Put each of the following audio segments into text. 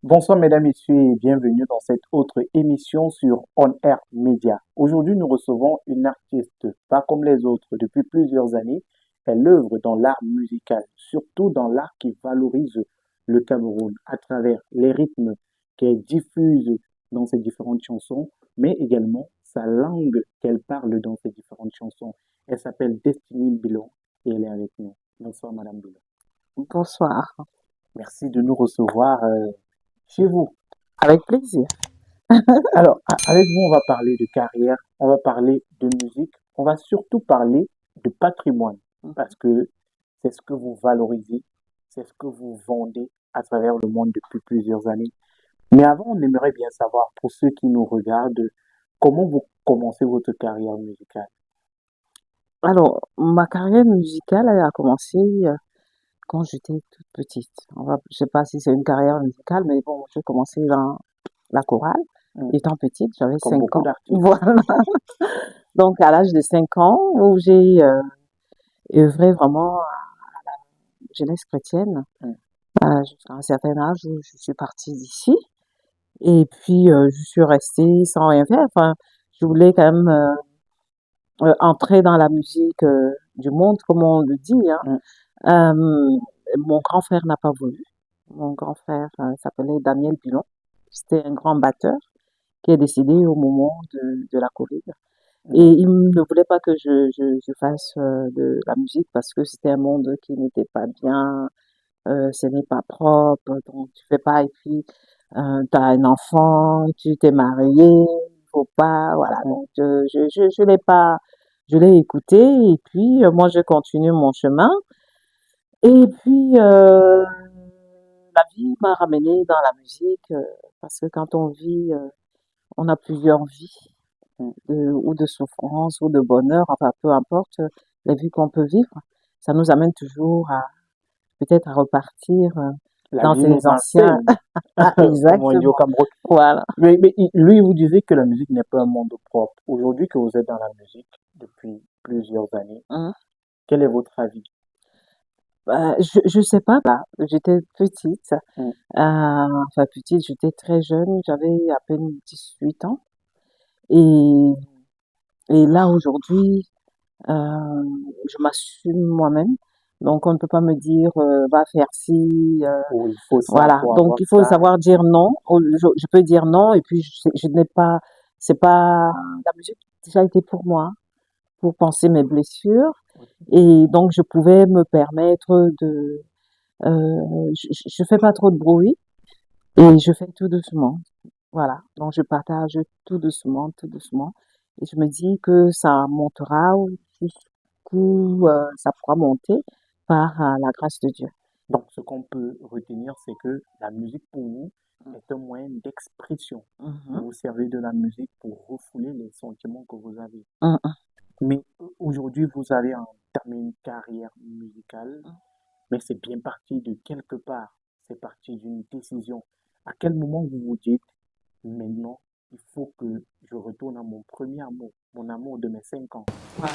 Bonsoir mesdames, messieurs et bienvenue dans cette autre émission sur On Air Media. Aujourd'hui, nous recevons une artiste pas comme les autres depuis plusieurs années. Elle œuvre dans l'art musical, surtout dans l'art qui valorise le Cameroun à travers les rythmes qu'elle diffuse dans ses différentes chansons, mais également sa langue qu'elle parle dans ses différentes chansons. Elle s'appelle Destiny Bilon et elle est avec nous. Bonsoir Madame Bilon. Bonsoir, Merci de nous recevoir chez vous. avec plaisir. Alors, avec vous, on va parler de carrière, on va parler de musique, on va surtout parler de patrimoine, parce que c'est ce que vous valorisez, c'est ce que vous vendez à travers le monde depuis plusieurs années. Mais avant, on aimerait bien savoir, pour ceux qui nous regardent, comment vous commencez votre carrière musicale. Alors, ma carrière musicale, elle a commencé quand j'étais toute petite. Je sais pas si c'est une carrière musicale, mais bon, j'ai commencé dans la chorale. Hmm. Étant petite, j'avais Comme 5 beaucoup ans. d'artistes. Voilà. Donc, à l'âge de 5 ans, où j'ai œuvré vraiment à jeunesse chrétienne, Hmm. jusqu'à un certain âge où je suis partie d'ici. Et puis, je suis restée sans rien faire. Enfin, je voulais quand même entrer dans la musique du monde, comme on le dit, hein. Hmm. Mon grand frère n'a pas voulu. Mon grand frère s'appelait Daniel Pilon. C'était un grand batteur qui est décédé au moment de la Covid. Et Hmm. il ne voulait pas que je fasse de la musique parce que c'était un monde qui n'était pas bien, ce n'est pas propre, donc tu fais pas, et puis tu as un enfant, tu t'es marié, il faut pas, voilà. Hmm. Donc je l'ai pas, je l'ai écouté et puis moi je continue mon chemin. Et puis, la vie m'a ramenée dans la musique parce que quand on vit, on a plusieurs vies, Hmm. ou de souffrance ou de bonheur, enfin peu importe les vies qu'on peut vivre. Ça nous amène toujours à peut-être à repartir La dans vie nous ces anciens. enseigne, Ah, comme on dit au exactement. Cameroun. Voilà. Mais lui, vous disiez que la musique n'est pas un monde propre. Aujourd'hui que vous êtes dans la musique depuis plusieurs années, Hein. quel est votre avis? Je sais pas, là, j'étais petite, Hmm. enfin petite, j'étais très jeune, j'avais à peine 18 ans. Et Et là, aujourd'hui, je m'assume moi-même. Donc, on ne peut pas me dire, va faire ci, Ou il faut ça voilà. pour Donc, avoir il faut ça. savoir dire non. Je peux dire non. Et puis, je n'ai pas, c'est pas, la musique a déjà été pour moi, pour penser mes blessures. Et donc, je pouvais me permettre je fais pas trop de bruit et je fais tout doucement. Voilà. Donc, je partage tout doucement, tout doucement. Et je me dis que ça montera jusqu'où ça pourra monter par la grâce de Dieu. Donc, ce qu'on peut retenir, c'est que la musique pour vous est un moyen d'expression. Mhm. Vous vous servez de la musique pour refouler les sentiments que vous avez. Mhm. Mais aujourd'hui, vous avez entamé une carrière musicale, mais c'est bien parti de quelque part. C'est parti d'une décision. À quel moment vous vous dites, maintenant, il faut que je retourne à mon premier amour, mon amour de mes 5 ans. Voilà.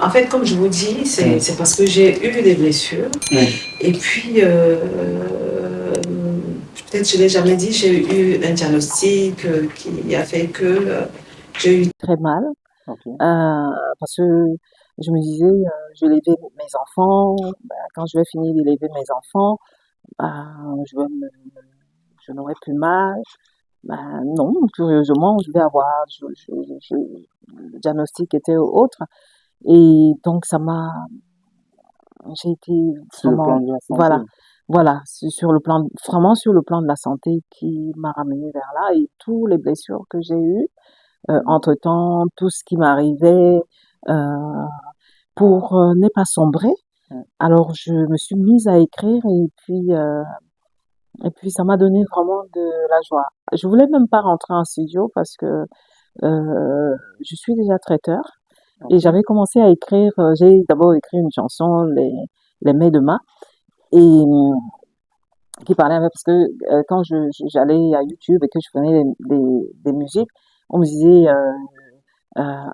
En fait, comme je vous dis, Mm. c'est parce que j'ai eu des blessures. Mm. Et puis, peut-être je ne l'ai jamais dit, j'ai eu un diagnostic qui a fait que j'ai eu Très mal. Ok. Parce que je me disais, je vais élever mes enfants. Ben, quand je vais finir d'élever mes enfants, je vais je n'aurai plus mal. Ben, non, curieusement, je vais avoir, le diagnostic était autre. Et donc, j'ai été Sur le plan vraiment, de la voilà, santé. voilà, sur le plan, vraiment sur le plan de la santé qui m'a ramené vers là et tous les blessures que j'ai eues, entre-temps, tout ce qui m'arrivait, euh, pour ne pas sombrer. Mm. Alors, je me suis mise à écrire et puis ça m'a donné vraiment de la joie. Je voulais même pas rentrer en studio parce que je suis déjà traiteur et Ok. j'avais commencé à écrire. J'ai d'abord écrit une chanson, les Mets de Ma, et qui parlait parce que quand j'allais à YouTube et que je prenais des musiques, on me disait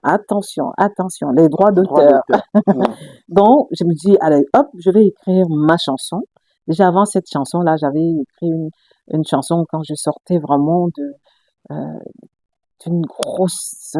attention, attention, les droits Droit d'auteur. d'auteur. Mm. Donc je me dis allez hop, je vais écrire ma chanson. Déjà avant cette chanson-là, j'avais écrit une chanson quand je sortais vraiment euh, d'une grosse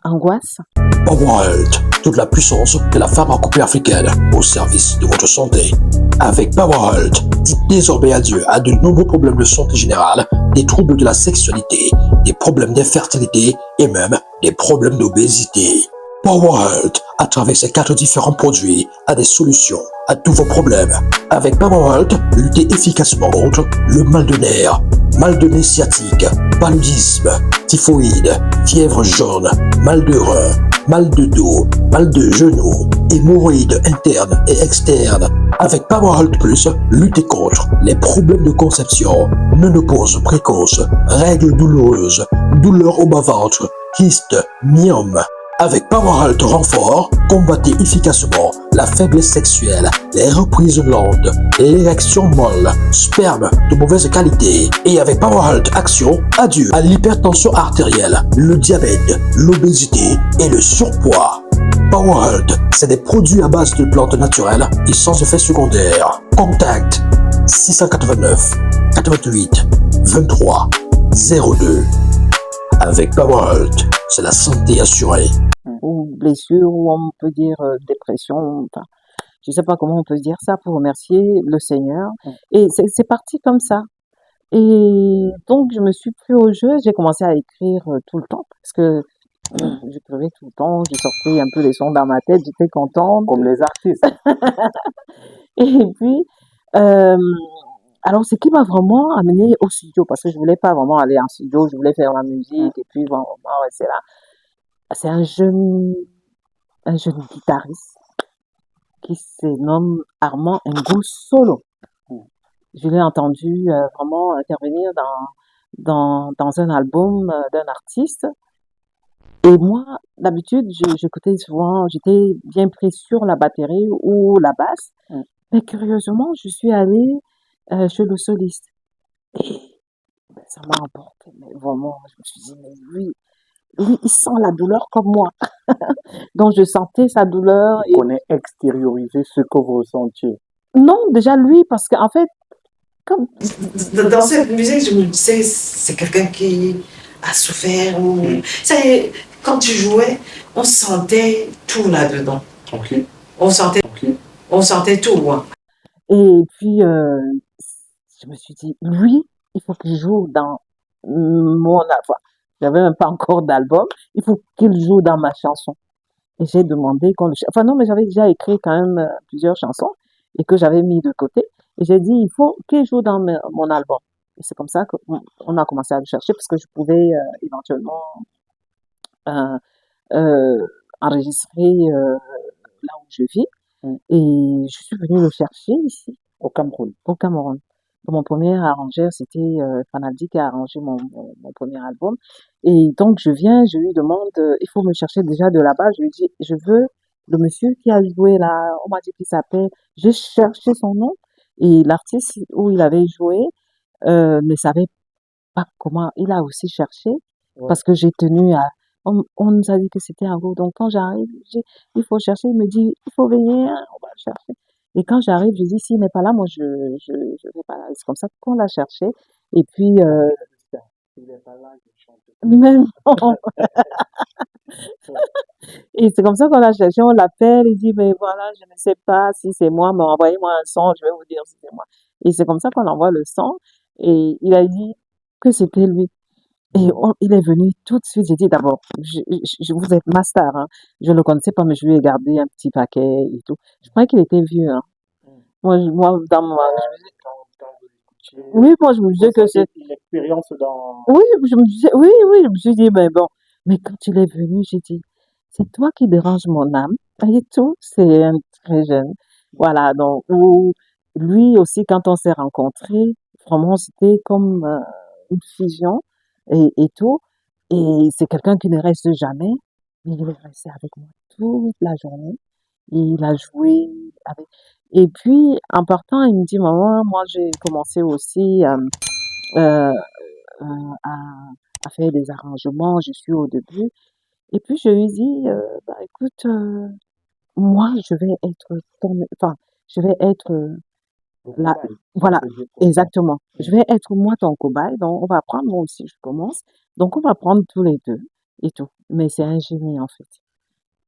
angoisse. PowerHealth, toute la puissance de la pharmacopée africaine au service de votre santé. Avec PowerHealth, dites désormais adieu à de nombreux problèmes de santé générale, des troubles de la sexualité, des problèmes d'infertilité et même des problèmes d'obésité. PowerHealth, à travers ses 4 différents produits, a des solutions à tous vos problèmes. Avec PowerHealth, luttez efficacement contre le mal de nerfs, mal de nez sciatique, paludisme, typhoïde, fièvre jaune, mal de rein, mal de dos, mal de genoux, hémorroïdes internes et externes. Avec PowerHealth Plus, luttez contre les problèmes de conception, ménopause précoce, règles douloureuses, douleurs au bas-ventre, kystes, myomes. Avec PowerHealth Renfort, combattez efficacement la faiblesse sexuelle, les reprises lentes, l'érection molle, sperme de mauvaise qualité. Et avec PowerHealth Action, adieu à l'hypertension artérielle, le diabète, l'obésité et le surpoids. PowerHealth, c'est des produits à base de plantes naturelles et sans effet secondaire. Contact 689 88 23 02. Avec PowerHealth, c'est la santé assurée. Ou blessure, ou on peut dire dépression, enfin, je sais pas comment on peut dire ça pour remercier le Seigneur. Et c'est parti comme ça. Et donc, je me suis pris au jeu, j'ai commencé à écrire tout le temps, parce que je pleurais tout le temps, je sortais un peu les sons dans ma tête, j'étais contente. Comme les artistes. Et puis, euh, alors, ce qui m'a vraiment amené au studio, parce que je voulais pas vraiment aller en studio, je voulais faire la musique, et puis, bon, rester là. C'est un jeune guitariste qui se nomme Armand Ngo Solo. Je l'ai entendu vraiment intervenir dans un album d'un artiste. Et moi, d'habitude, j'écoutais souvent, j'étais bien pris sur la batterie ou la basse. Mais curieusement, je suis allée chez le soliste. Et ça m'a emporté. Mais vraiment, je me suis dit, mais lui, il sent la douleur comme moi. Donc, je sentais sa douleur. Il connaît extérioriser ce que vous ressentiez. Non, déjà lui, parce qu'en fait, comme... Dans cette musique, je me disais, c'est quelqu'un qui a souffert. Quand tu jouais, on sentait tout là-dedans. Okay. On sentait tout. Hein. Et puis, je me suis dit, lui, il faut qu'il joue dans mon album. J'avais même pas encore d'album. Il faut qu'il joue dans ma chanson. Et j'ai demandé qu'on le... Enfin non, mais j'avais déjà écrit quand même plusieurs chansons et que j'avais mis de côté. Et j'ai dit, il faut qu'il joue dans mon album. Et c'est comme ça qu'on a commencé à le chercher parce que je pouvais éventuellement enregistrer là où je vis. Et je suis venue le chercher ici, au Cameroun. Au Cameroun. Mon premier arrangeur, c'était Fanaldi qui a arrangé mon premier album. Et donc, je lui demande, il faut me chercher déjà de là-bas. Je lui dis, je veux le monsieur qui a joué là, on m'a dit qu'il s'appelle, j'ai cherché son nom. Et l'artiste où il avait joué ne savait pas comment, il a aussi cherché, parce que j'ai tenu à... On nous a dit que c'était un gros. Donc, quand j'arrive, il faut chercher. Il me dit, il faut venir, on va chercher. Et quand j'arrive, je dis, s'il n'est pas là, moi, je vais pas là. C'est comme ça qu'on l'a cherché. Et puis, il n'est pas là, je chante. Même non. Et c'est comme ça qu'on l'a cherché. On l'appelle, il dit, mais voilà, je ne sais pas si c'est moi, mais envoyez-moi un son, je vais vous dire si c'est moi. Et c'est comme ça qu'on envoie le son. Et il a dit que c'était lui. Et il est venu tout de suite. J'ai dit d'abord, vous êtes ma star, hein. Je ne le connaissais pas, mais je lui ai gardé un petit paquet et tout. Je croyais qu'il était vieux, hein. Moi, dans ma... Oui, moi, je me disais que c'est... L'expérience dans... Oui, je me disais, oui, je me suis dit, mais bon. Mais quand il est venu, j'ai dit, c'est toi qui déranges mon âme. Et tout, c'est un très jeune. Voilà, donc, lui aussi, quand on s'est rencontrés, vraiment, c'était comme une fusion. Et tout. Et c'est quelqu'un qui ne reste jamais, mais il est resté avec moi toute la journée. Et il a joué avec. Et puis, en partant, il me dit, maman, moi, j'ai commencé aussi euh, à faire des arrangements. Je suis au début. Et puis, je lui dis, bah, écoute, moi, je vais être ton, enfin, je vais être Le Là, cobaye, on voilà, peut dire comme ça. exactement. Je vais être moi ton cobaye, donc on va apprendre, moi aussi je commence. Donc on va prendre tous les deux et tout. Mais c'est un génie en fait.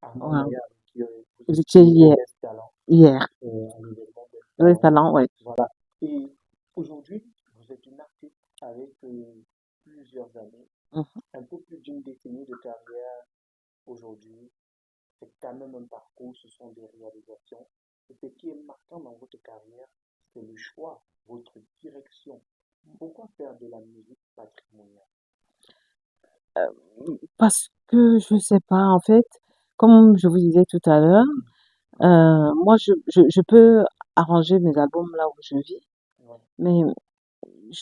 Armand Ouais. Maya, qui vous J'étais étiez au Best Talent, hier. à l'événement Best Le Talent. talent, ouais. Voilà. Et aujourd'hui, vous êtes une artiste avec plusieurs années, Mhm. un peu plus d'une décennie de carrière aujourd'hui. C'est quand même un parcours, ce sont des réalisations. Et ce qui est marquant dans votre carrière, c'est le choix, votre direction. Pourquoi faire de la musique patrimoniale? Parce que je sais pas, en fait, comme je vous disais tout à l'heure, moi je peux arranger mes albums là où je vis, Ouais. mais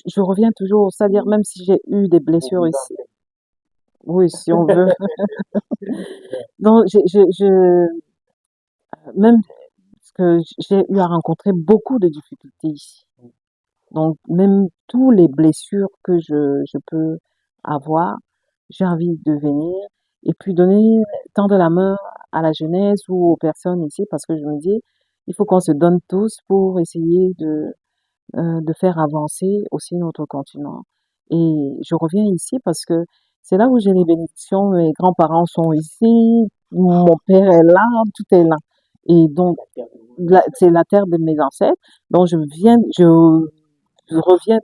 je reviens toujours, c'est-à-dire même si j'ai eu des Vous blessures vous ici, en oui, si on veut. faites. Donc même parce que j'ai eu à rencontrer beaucoup de difficultés ici. Donc même tous les blessures que je peux avoir, j'ai envie de venir et puis donner, tendre la main à la jeunesse ou aux personnes ici parce que je me dis, il faut qu'on se donne tous pour essayer de faire avancer aussi notre continent. Et je reviens ici parce que c'est là où j'ai les bénédictions, mes grands-parents sont ici, mon père est là, tout est là. Et donc, c'est la terre de mes ancêtres. Donc, je reviens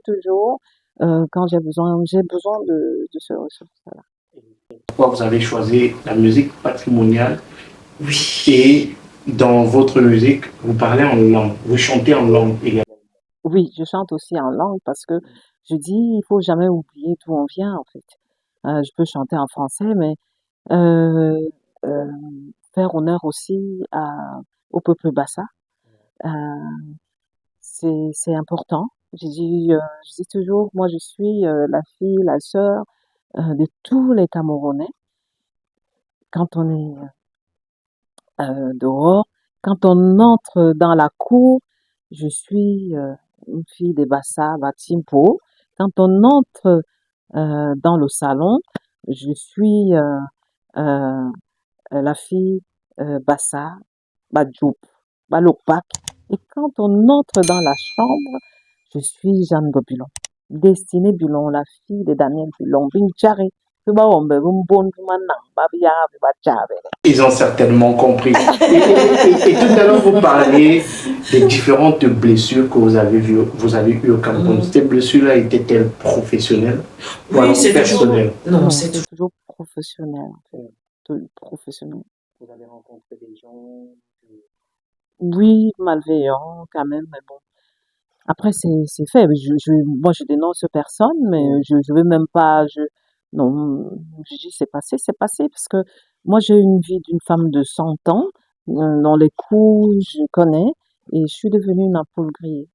toujours quand j'ai besoin de ce ressource-là. Pourquoi vous avez choisi la musique patrimoniale Oui. et dans votre musique, vous parlez en langue, vous chantez en langue également. Oui, je chante aussi en langue parce que je dis, il faut jamais oublier d'où on vient, en fait. Je peux chanter en français, mais euh, euh, faire honneur aussi au peuple bassa, euh, c'est important. Je dis toujours, moi je suis la fille, la sœur de tous les Camerounais. Quand on est dehors, quand on entre dans la cour, je suis une fille des Bassa, Batimpo. Quand on entre dans le salon, je suis euh, la fille Bassa, Badjoup, Balopak. Et quand on entre dans la chambre, je suis Jeanne Gobulon, Destinée Bulon, la fille de Daniel Bulon, Binchare. Ils ont certainement compris. Et tout à l'heure, vous parliez des différentes blessures que vous avez eues au Cameroun. Ces blessures-là étaient-elles professionnelles ou Oui, alors c'est toujours. personnelles? Non, Non, c'est c'est toujours professionnel, en fait. Professionnel. Vous avez rencontré des gens, Oui, malveillant quand même, mais bon. Après, c'est fait. Moi, je dénonce personne, mais je veux même pas, non, je dis c'est passé, parce que moi, j'ai une vie d'une femme de 100 ans, dans les coups, je connais, et je suis devenue une ampoule grillée.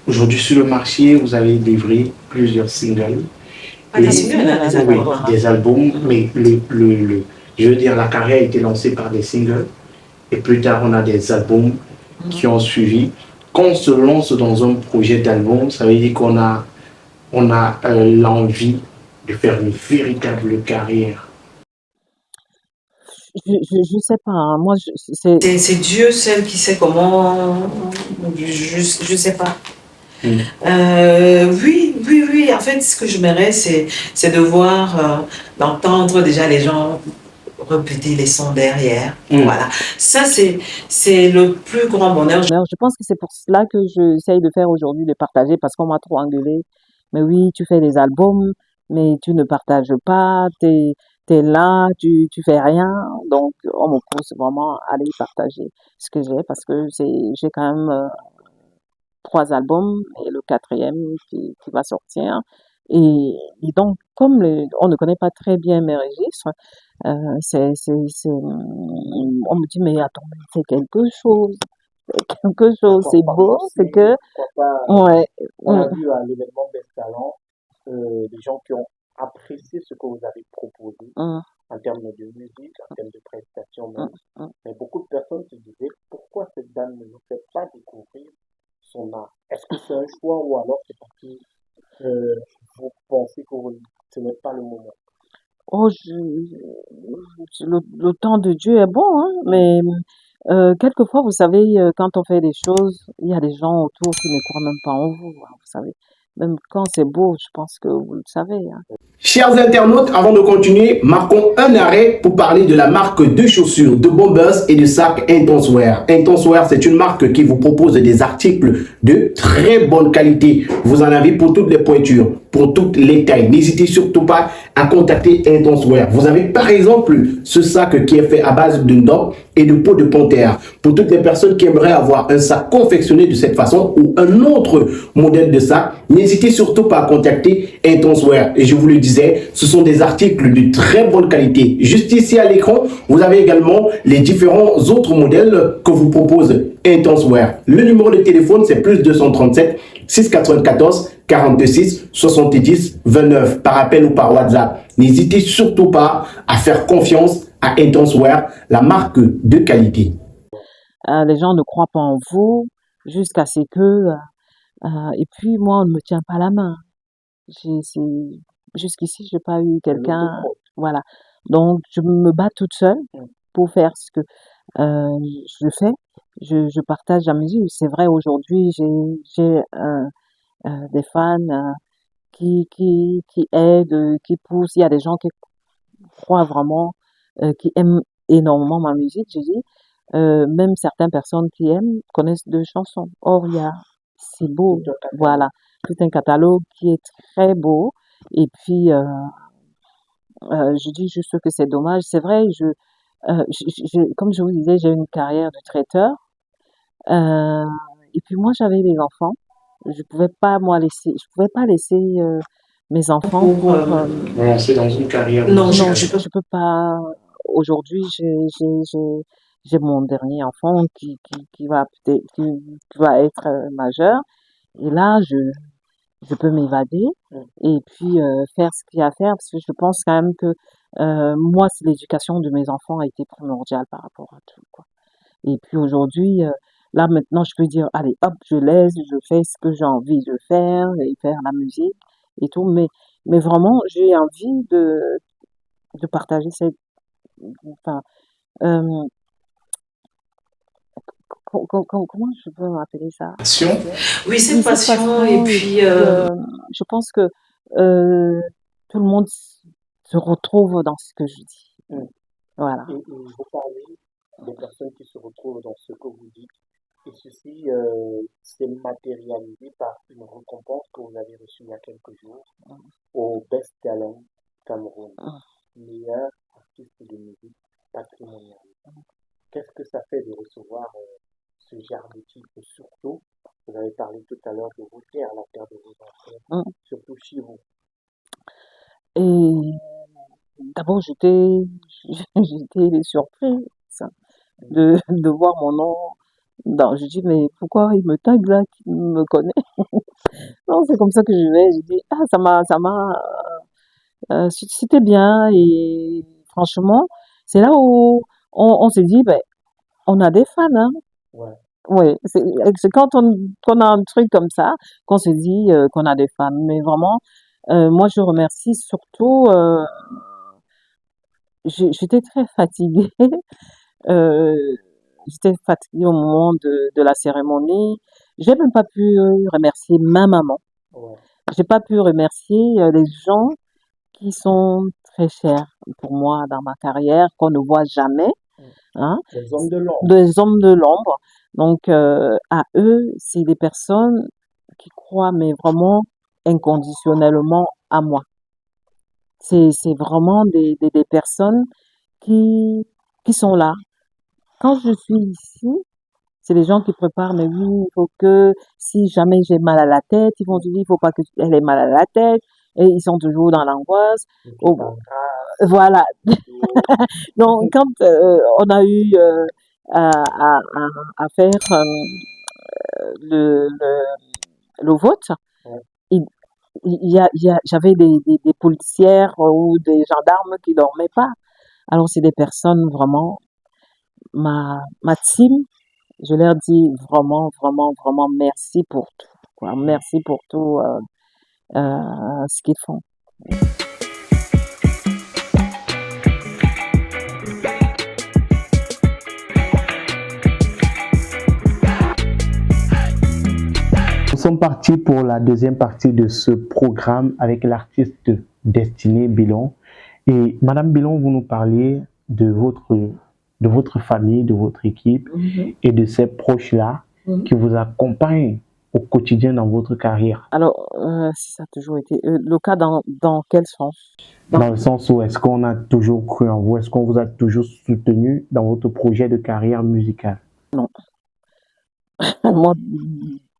Aujourd'hui, sur le marché, vous avez livré plusieurs singles. pas des singles, hein, des Oui, albums. des albums, mais je veux dire, la carrière a été lancée par des singles. Et plus tard, on a des albums qui ont suivi. Quand on se lance dans un projet d'album, ça veut dire on a l'envie de faire une véritable carrière. Je sais pas, hein, moi, C'est Dieu seul qui sait comment. Je sais pas. Oui. En fait, ce que je m'aimerais, c'est de voir, d'entendre déjà les gens répéter les sons derrière. Voilà. Ça, c'est le plus grand bonheur. Je pense que c'est pour cela que j'essaye de faire aujourd'hui, de partager, parce qu'on m'a trop engueulé. Mais oui, tu fais des albums, mais tu ne partages pas, t'es là, tu fais rien. Donc, on me pousse vraiment à aller partager ce que j'ai, parce que j'ai quand même 3 albums et le 4e qui va sortir. Et donc, comme on ne connaît pas très bien mes registres, on me dit, mais attends, mais c'est quelque chose, c'est beau, c'est que, ouais, on a vu à l'événement Best Talent des gens qui ont apprécié ce que vous avez proposé en termes de musique, en termes de prestations même. Mais beaucoup de personnes se disaient pourquoi cette dame ne nous fait pas découvrir son art. Est-ce que c'est un choix ou alors c'est parce que vous pensez que ce n'est pas le moment? Oh, le temps de Dieu est bon, hein, mais Quelquefois, vous savez, quand on fait des choses, il y a des gens autour qui ne croient même pas en vous, hein, vous savez. Même quand c'est beau, je pense que vous le savez, hein. Chers internautes, avant de continuer, marquons un arrêt pour parler de la marque de chaussures, de bombers et de sacs Intenswear. Intenswear, c'est une marque qui vous propose des articles de très bonne qualité. Vous en avez pour toutes les pointures, pour toutes les tailles. N'hésitez surtout pas à contacter Intenswear. Vous avez par exemple ce sac qui est fait à base de dope et de peau de panthère. Pour toutes les personnes qui aimeraient avoir un sac confectionné de cette façon ou un autre modèle de sac, n'hésitez surtout pas à contacter Intenswear. Et je vous le disais, ce sont des articles de très bonne qualité. Juste ici à l'écran, vous avez également les différents autres modèles que vous propose Intenswear. Le numéro de téléphone, c'est plus 237 694 46 70 29 par appel ou par WhatsApp. N'hésitez surtout pas à faire confiance à Intenswear, la marque de qualité. Les gens ne croient pas en vous jusqu'à ce que... et puis, moi, on ne me tient pas la main. Jusqu'ici, j'ai pas eu quelqu'un... Voilà. Donc, je me bats toute seule pour faire ce que je fais. Je partage la musique. C'est vrai, aujourd'hui, j'ai des fans qui aident, qui poussent. Il y a des gens qui croient vraiment, qui aiment énormément ma musique, je dis. Même certaines personnes qui aiment connaissent deux chansons. Or, c'est beau, voilà, tout un catalogue qui est très beau. Et puis, je dis juste que c'est dommage. C'est vrai, comme je vous disais, j'ai une carrière de traiteur. Et puis moi, j'avais des enfants. Je pouvais pas laisser mes enfants pour lancer dans une carrière. non, je peux pas. Aujourd'hui, j'ai mon dernier enfant qui va peut-être qui va être majeur. Et là, je peux m'évader et puis faire ce qu'il y a à faire parce que je pense quand même que moi, c'est l'éducation de mes enfants a été primordiale par rapport à tout, quoi. Et puis aujourd'hui, là maintenant, je peux dire, allez, hop, je laisse, je fais ce que j'ai envie de faire et faire la musique et tout, mais vraiment, j'ai envie de partager enfin, comment je peux appeler ça? Passion. Oui, c'est une passion. Et puis, je pense que tout le monde se retrouve dans ce que je dis. Voilà. Et vous parlez des personnes qui se retrouvent dans ce que vous dites. Et ceci s'est matérialisé par une récompense que vous avez reçue il y a quelques jours au Best Talent Cameroun, meilleur artiste de musique patrimoniale. Qu'est-ce que ça fait de recevoir ce genre de titre, surtout, vous avez parlé tout à l'heure de vos terres, la terre de vos enfants, surtout chez vous? Et d'abord, j'étais surprise de voir mon nom. Je dis, mais pourquoi il me tag là, qui me connaît? Non, c'est comme ça que je vais. Je dis, c'était bien. Et franchement, c'est là où on s'est dit, ben, on a des fans, hein. Ouais. Oui, c'est quand on a un truc comme ça, qu'on se dit qu'on a des fans. Mais vraiment, moi, je remercie surtout, j'étais très fatiguée. J'étais fatiguée au moment de la cérémonie. J'ai même pas pu remercier ma maman. Ouais. J'ai pas pu remercier les gens qui sont très chers pour moi dans ma carrière, qu'on ne voit jamais. Hein? Des hommes de l'ombre. Des hommes de l'ombre. Donc, à eux, c'est des personnes qui croient, mais vraiment inconditionnellement à moi. C'est vraiment des personnes qui sont là. Quand je suis ici, c'est les gens qui préparent, mais oui, il faut que, si jamais j'ai mal à la tête, ils vont dire, il faut pas qu'elle ait mal à la tête, et ils sont toujours dans l'angoisse. Voilà. Donc, quand on a eu à faire le vote, j'avais des policières ou des gendarmes qui dormaient pas. Alors, c'est des personnes vraiment, ma team, je leur dis vraiment, vraiment, vraiment merci pour tout, quoi. Merci pour tout ce qu'ils font. sommes partis pour la deuxième partie de ce programme avec l'artiste Destinée Bilon. Et Madame Bilon, vous nous parliez de votre famille, de votre équipe et de ces proches-là qui vous accompagnent au quotidien dans votre carrière. Alors, si ça a toujours été le cas dans quel sens? Dans le sens où est-ce qu'on a toujours cru en vous? Est-ce qu'on vous a toujours soutenu dans votre projet de carrière musicale? Non. Moi,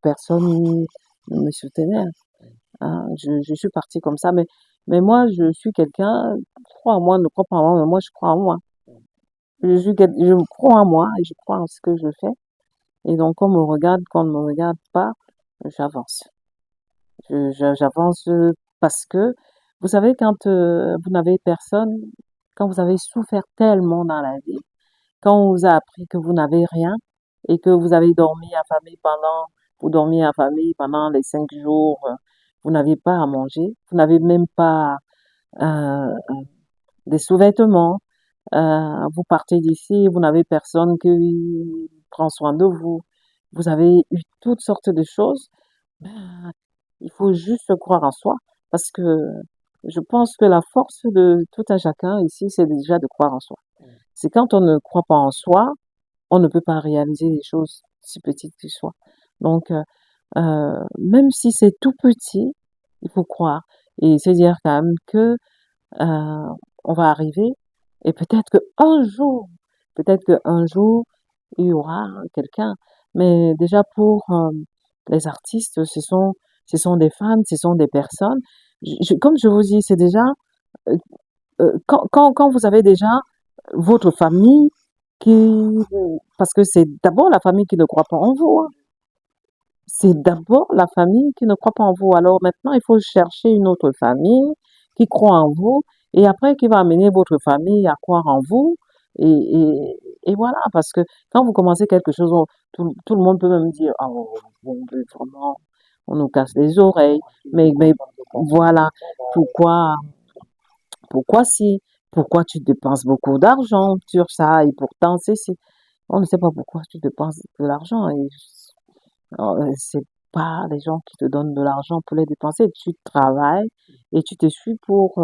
personne ne me soutenait. Hein. Je suis partie comme ça, mais moi, je suis quelqu'un, crois en moi, ne crois pas en moi, mais moi, je crois en moi. Je crois en moi et je crois en ce que je fais. Et donc, qu'on me regarde, qu'on ne me regarde pas, j'avance. J'avance parce que, vous savez, quand vous n'avez personne, quand vous avez souffert tellement dans la vie, quand on vous a appris que vous n'avez rien et que vous avez vous dormiez affamé pendant les 5 jours, vous n'avez pas à manger, vous n'avez même pas des sous-vêtements, vous partez d'ici, vous n'avez personne qui prend soin de vous, vous avez eu toutes sortes de choses, ben, il faut juste croire en soi, parce que je pense que la force de tout un chacun ici, c'est déjà de croire en soi. C'est quand on ne croit pas en soi, on ne peut pas réaliser les choses si petites qu'elles soient. Donc, même si c'est tout petit, il faut croire et se dire quand même que on va arriver et peut-être qu'un jour, il y aura quelqu'un. Mais déjà pour les artistes, ce sont des fans, ce sont des personnes. Comme je vous dis, c'est déjà quand vous avez déjà votre famille parce que c'est d'abord la famille qui ne croit pas en vous. Hein. C'est d'abord la famille qui ne croit pas en vous. Alors maintenant, il faut chercher une autre famille qui croit en vous et après qui va amener votre famille à croire en vous. Et voilà, parce que quand vous commencez quelque chose, tout le monde peut même dire, oh, vraiment, on nous casse les oreilles. Mais voilà, pourquoi tu dépenses beaucoup d'argent sur ça et pourtant, on ne sait pas pourquoi tu dépenses de l'argent et c'est pas les gens qui te donnent de l'argent pour les dépenser. Tu travailles et tu te suis pour,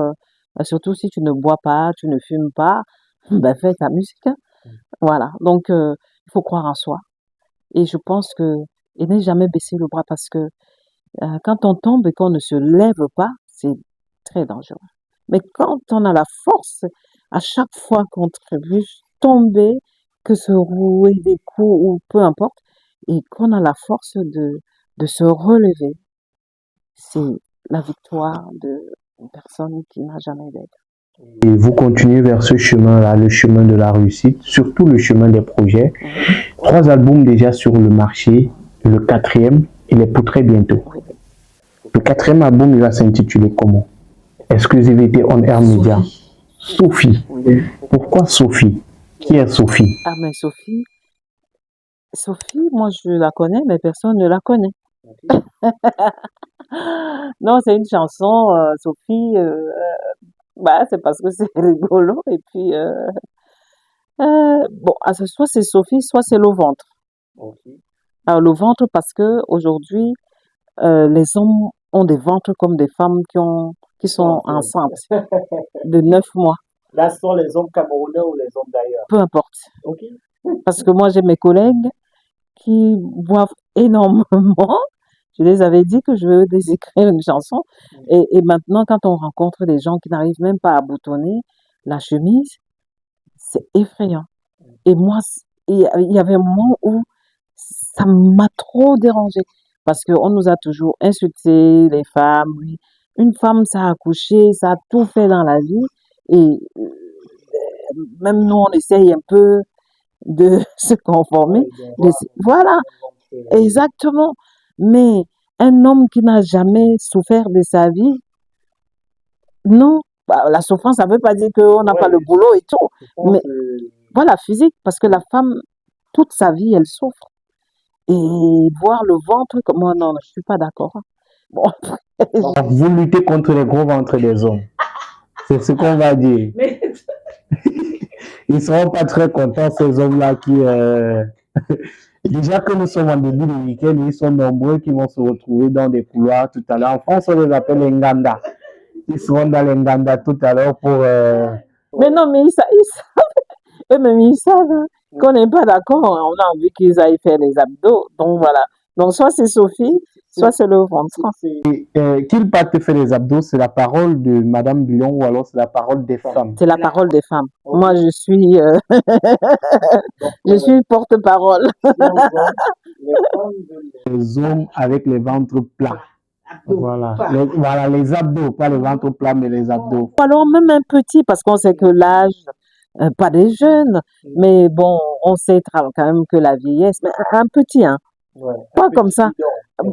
surtout si tu ne bois pas, tu ne fumes pas, ben fais ta musique. Hein. Voilà. Donc, il faut croire en soi. Et je pense et ne jamais baisser le bras parce que quand on tombe et qu'on ne se lève pas, c'est très dangereux. Mais quand on a la force, à chaque fois qu'on trébuche, tomber, que se rouer des coups ou peu importe, et qu'on a la force de se relever, c'est la victoire d'une personne qui n'a jamais d'aide. Et vous continuez vers ce chemin-là, le chemin de la réussite, surtout le chemin des projets. 3 albums déjà sur le marché, le 4e, il est pour très bientôt. Le 4e album, il va s'intituler comment? Exclusivité On Air Media. Sophie. Pourquoi Sophie? Qui est Sophie? Ah, mais Sophie, moi je la connais, mais personne ne la connaît. Non, c'est une chanson, Sophie, c'est parce que c'est rigolo, et puis, bon, soit c'est Sophie, soit c'est le ventre. Alors, le ventre, parce que aujourd'hui, les hommes ont des ventres comme des femmes qui sont enceintes de 9 mois. Là, ce sont les hommes camerounais ou les hommes d'ailleurs? Peu importe. Parce que moi, j'ai mes collègues qui boivent énormément. Je les avais dit que je vais écrire une chanson. Et maintenant, quand on rencontre des gens qui n'arrivent même pas à boutonner la chemise, c'est effrayant. Et moi, il y avait un moment où ça m'a trop dérangée. Parce qu'on nous a toujours insulté, les femmes. Oui. Une femme, ça a accouché, ça a tout fait dans la vie. Et même nous, on essaye un peu de se conformer. Voilà, exactement. Mais un homme qui n'a jamais souffert de sa vie, non. La souffrance, ça ne veut pas dire qu'on n'a pas le boulot et tout. Mais voilà, physique, parce que la femme, toute sa vie, elle souffre. Et voir le ventre, comme moi, non, je ne suis pas d'accord. Bon. Vous luttez contre les gros ventres des hommes. C'est ce qu'on va dire. Ils ne seront pas très contents, ces hommes-là qui... Déjà que nous sommes en début de week-end, ils sont nombreux qui vont se retrouver dans des couloirs tout à l'heure. En France, on les appelle les Nganda. Ils seront dans les Nganda tout à l'heure pour... Mais non, mais eux-mêmes, ils savent hein, qu'on n'est pas d'accord. On a envie qu'ils aillent faire les abdos. Donc voilà. Donc soit c'est Sophie, soit c'est le ventre. Qu'ils partent faire les abdos, c'est la parole de Madame Billon ou alors c'est la parole des femmes? C'est la parole des femmes. Moi, je suis, je suis porte-parole. Les hommes avec les ventres plats. Voilà. Voilà, les abdos, pas les ventres plats, mais les abdos. Ou alors même un petit, parce qu'on sait que l'âge, pas des jeunes, mais bon, on sait quand même que la vieillesse, mais un petit, hein. Ouais. Pas comme ça.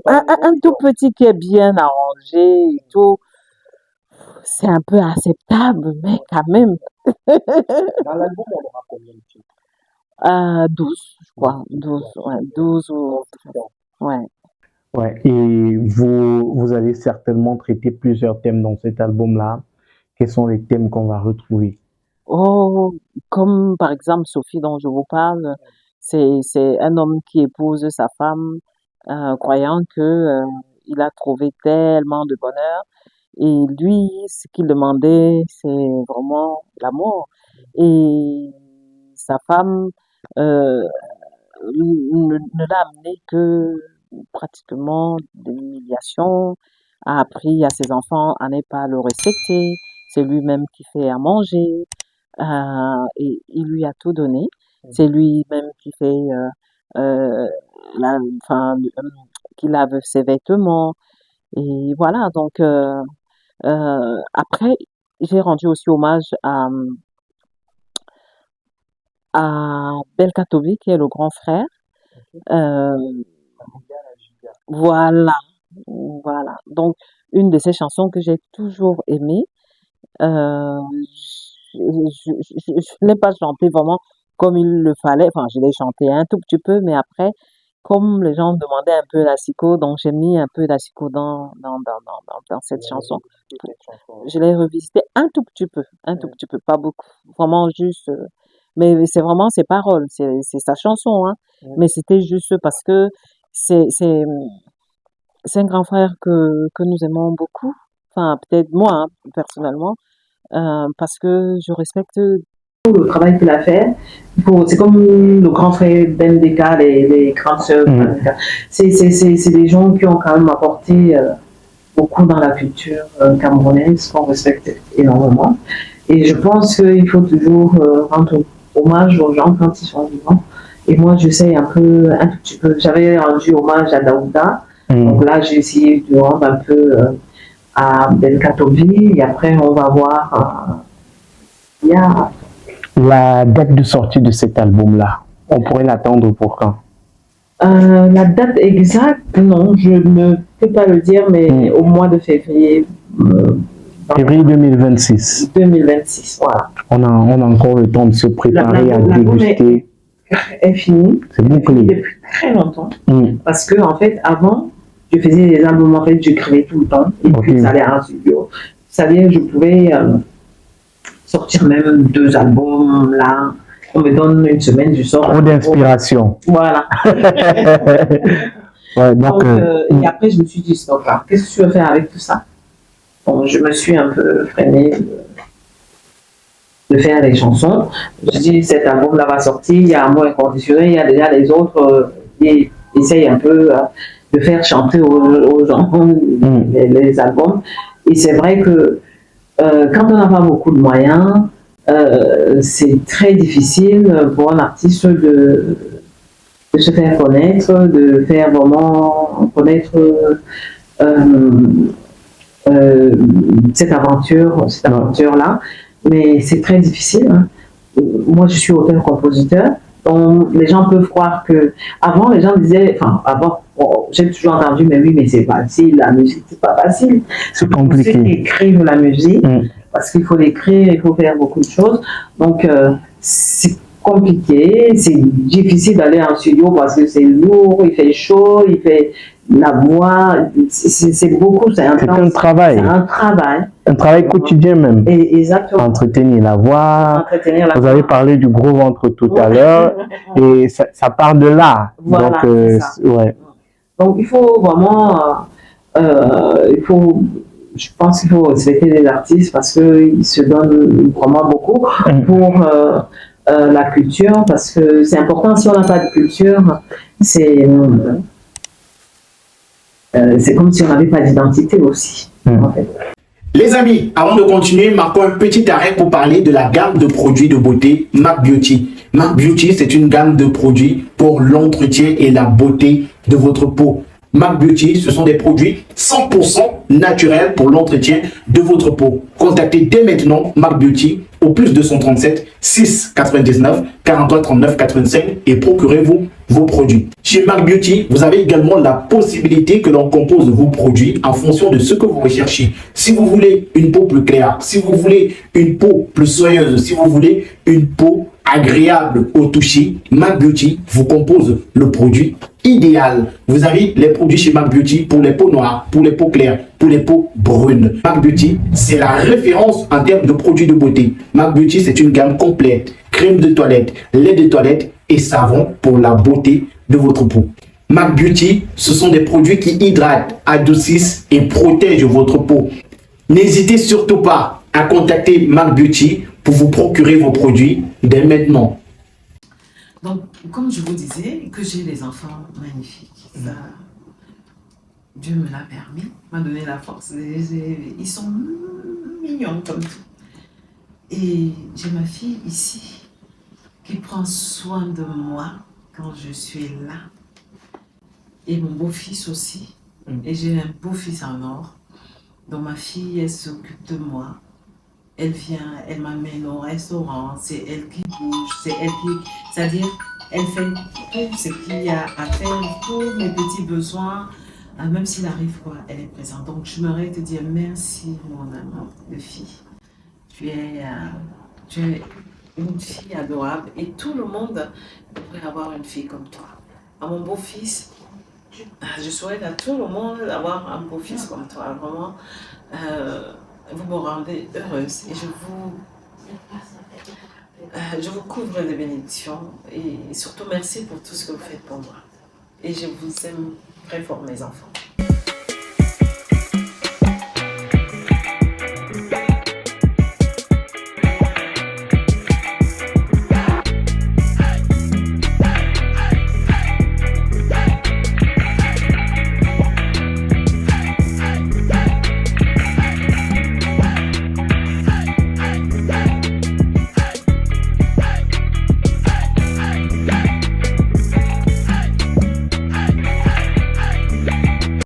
Un tout petit qui est bien arrangé et tout, c'est un peu acceptable, mais quand même. Dans l'album, on aura combien de titres? 12, je crois. 12, ouais, 12 ou... Ouais. Ouais, et vous allez certainement traiter plusieurs thèmes dans cet album-là. Quels sont les thèmes qu'on va retrouver? Oh, comme par exemple Sophie dont je vous parle, c'est un homme qui épouse sa femme, croyant que il a trouvé tellement de bonheur. Et lui, ce qu'il demandait, c'est vraiment l'amour. Et sa femme ne l'a amené que pratiquement de l'humiliation, a appris à ses enfants à ne pas le respecter. C'est lui-même qui fait à manger, et il lui a tout donné. C'est lui-même qui fait, enfin, qui lave ses vêtements. Et voilà, donc après, j'ai rendu aussi hommage à Belkatovi, qui est le grand frère. Euh, voilà, voilà. Donc, une de ces chansons que j'ai toujours aimées, je ne l'ai pas chanté vraiment comme il le fallait. Enfin, je l'ai chanté un tout petit peu, mais après, comme les gens demandaient un peu d'asiko, donc j'ai mis un peu d'asiko dans cette chanson. Je l'ai revisité un tout petit peu, pas beaucoup. Vraiment juste, mais c'est vraiment ses paroles, c'est sa chanson, hein. Mais c'était juste parce que c'est, c'est, c'est un grand frère que nous aimons beaucoup. Enfin, peut-être moi, hein, personnellement, parce que je respecte le travail qu'il a fait. C'est comme le grand frère d'NDK, les grandes sœurs d'NDK. C'est des gens qui ont quand même apporté beaucoup dans la culture camerounaise, qu'on respecte énormément. Et je pense qu'il faut toujours rendre hommage aux gens quand ils sont vivants. Et moi, j'essaie un tout petit peu. J'avais rendu hommage à Daouda. Donc là, j'ai essayé de rendre un peu à Belkatovi. Et après, on va voir. La date de sortie de cet album-là, on pourrait l'attendre pour quand? La date exacte, non, je ne peux pas le dire, mais au mois de février. Février 2026. 2026, voilà. On a encore le temps de se préparer à déguster. Est fini. C'est bouclé. Depuis très longtemps. Parce que, en fait, avant, je faisais des albums, en fait, j'écrivais tout le temps. Et puis, ça allait en studio. C'est-à-dire, je pouvais sortir même 2 albums, là. On me donne une semaine, je sors. Trop d'inspiration. Voilà. Ouais, donc, et après, je me suis dit, stop, là, qu'est-ce que tu veux faire avec tout ça? Bon, je me suis un peu freinée de faire des chansons. Je dis, cet album-là va sortir, il y a un mot inconditionnel, il y a déjà les autres qui essayent un peu de faire chanter aux gens les albums. Et c'est vrai que quand on n'a pas beaucoup de moyens, c'est très difficile pour un artiste de se faire connaître, de faire vraiment connaître cette aventure-là. Mais c'est très difficile. Hein. Moi, je suis auteur-compositeur. Donc, les gens peuvent croire que... Avant, les gens disaient... Enfin, avant, j'ai toujours entendu, mais oui, mais c'est facile, la musique, c'est pas facile. C'est compliqué. Ceux qui écrivent la musique, parce qu'il faut l'écrire, il faut faire beaucoup de choses. Donc, c'est compliqué, c'est difficile d'aller en studio parce que c'est lourd, il fait chaud, la voix, c'est beaucoup, c'est C'est un intense. travail. C'est un travail. Un travail quotidien même. Et, exactement. Entretenir la voix. Entretenir la Vous voix. avez parlé du gros ventre tout à l'heure. Et ça part de là. Voilà, Donc, c'est ça. ouais. Donc, il faut vraiment, je pense qu'il faut respecter les artistes parce qu'ils se donnent vraiment beaucoup pour la culture, parce que c'est important. Si on n'a pas de culture, c'est comme si on n'avait pas d'identité aussi. En fait. Les amis, avant de continuer, marquons un petit arrêt pour parler de la gamme de produits de beauté MAC Beauty. MAC Beauty, c'est une gamme de produits pour l'entretien et la beauté de votre peau. MAC Beauty, ce sont des produits 100% naturels pour l'entretien de votre peau. Contactez dès maintenant MAC Beauty au plus 237 6 99 43 39 85 et procurez-vous vos produits. Chez MAC Beauty, vous avez également la possibilité que l'on compose vos produits en fonction de ce que vous recherchez. Si vous voulez une peau plus claire, si vous voulez une peau plus soyeuse, si vous voulez une peau agréable au toucher, MAC Beauty vous compose le produit idéal. Vous avez les produits chez MAC Beauty pour les peaux noires, pour les peaux claires, pour les peaux brunes. MAC Beauty, c'est la référence en termes de produits de beauté. MAC Beauty, c'est une gamme complète. Crème de toilette, lait de toilette et savon pour la beauté de votre peau. MAC Beauty, ce sont des produits qui hydratent, adoucissent et protègent votre peau. N'hésitez surtout pas à contacter MAC Beauty pour vous procurer vos produits dès maintenant. Donc, comme je vous disais, que j'ai des enfants magnifiques. Ça, Dieu me l'a permis, m'a donné la force. Ils sont mignons comme tout. Et j'ai ma fille ici qui prend soin de moi quand je suis là. Et mon beau-fils aussi. Et j'ai un beau-fils en or. Donc ma fille, elle s'occupe de moi. Elle vient, elle m'amène au restaurant, c'est elle qui bouge, c'est elle qui... C'est-à-dire, elle fait tout ce qu'il y a à faire, tous mes petits besoins. Même s'il arrive quoi, elle est présente. Donc je m'aimerais te dire merci, mon amour de fille. Tu es une fille adorable et tout le monde devrait avoir une fille comme toi. À mon beau-fils, je souhaite à tout le monde d'avoir un beau-fils comme toi. Vraiment, vous me rendez heureuse et je vous couvre de bénédictions et surtout merci pour tout ce que vous faites pour moi. Et je vous aime très fort, mes enfants.